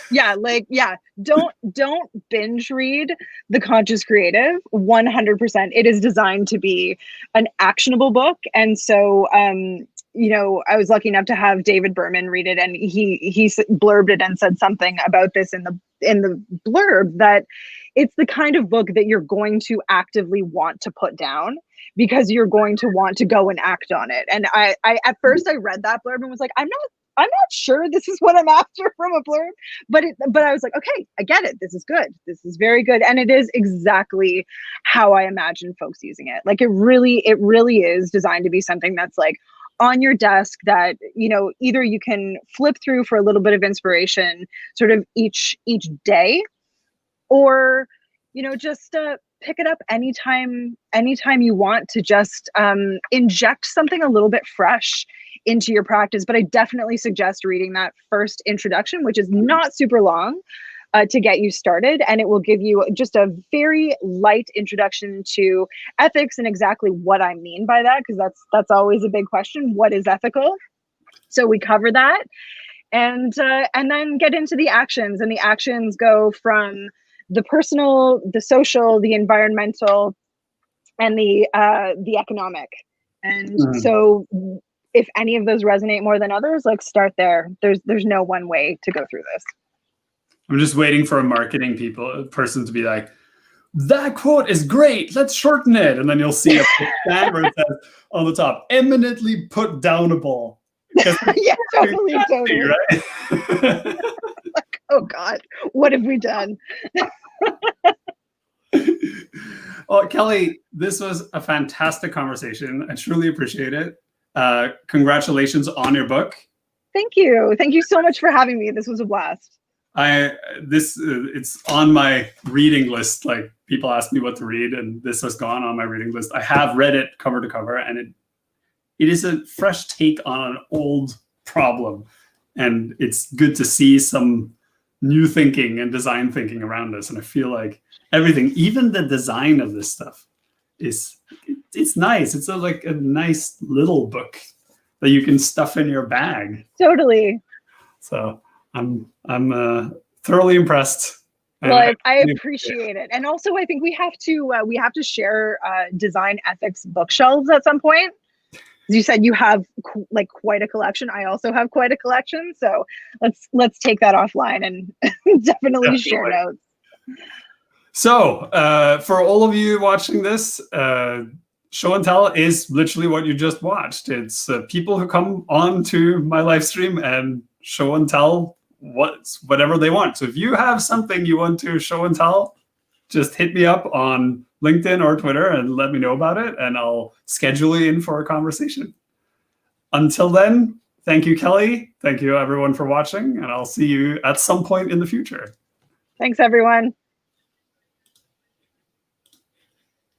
Don't binge read The Conscious Creative. 100%. It is designed to be an actionable book. And so I was lucky enough to have David Berman read it, and he blurbed it and said something about this in the blurb, that it's the kind of book that you're going to actively want to put down, because you're going to want to go and act on it. And I at first I read that blurb and was like, I'm not sure this is what I'm after from a blurb, but I was like, okay, I get it. This is good. This is very good. And it is exactly how I imagine folks using it. Like it really is designed to be something that's like on your desk that, either you can flip through for a little bit of inspiration sort of each day, or, just pick it up anytime you want to just inject something a little bit fresh into your practice. But I definitely suggest reading that first introduction, which is not super long, to get you started. And it will give you just a very light introduction to ethics and exactly what I mean by that, because that's always a big question. What is ethical? So we cover that, and then get into the actions. And the actions go from the personal, the social, the environmental, and the economic. And so if any of those resonate more than others, like start there. There's no one way to go through this. I'm just waiting for a marketing person to be like, that quote is great. Let's shorten it. And then you'll see a stand where it says on the top, eminently put downable. Yeah, totally. Right? Oh God, what have we done? Well, Kelly, this was a fantastic conversation. I truly appreciate it. Congratulations on your book. Thank you. Thank you so much for having me. This was a blast. It's on my reading list. Like, people ask me what to read, and this has gone on my reading list. I have read it cover to cover, and it is a fresh take on an old problem, and it's good to see some new thinking and design thinking around us. And I feel like everything, even the design of this stuff, it's nice. It's like a nice little book that you can stuff in your bag. Totally. So I'm thoroughly impressed. Well, I appreciate it, and also I think we have to share design ethics bookshelves at some point. As you said, you have like quite a collection. I also have quite a collection, so let's take that offline and definitely share notes. So for all of you watching this, Show and Tell is literally what you just watched. It's people who come on to my live stream and show and tell whatever they want. So if you have something you want to show and tell, just hit me up on LinkedIn or Twitter and let me know about it, and I'll schedule you in for a conversation. Until then, thank you, Kelly. Thank you, everyone, for watching, and I'll see you at some point in the future. Thanks, everyone.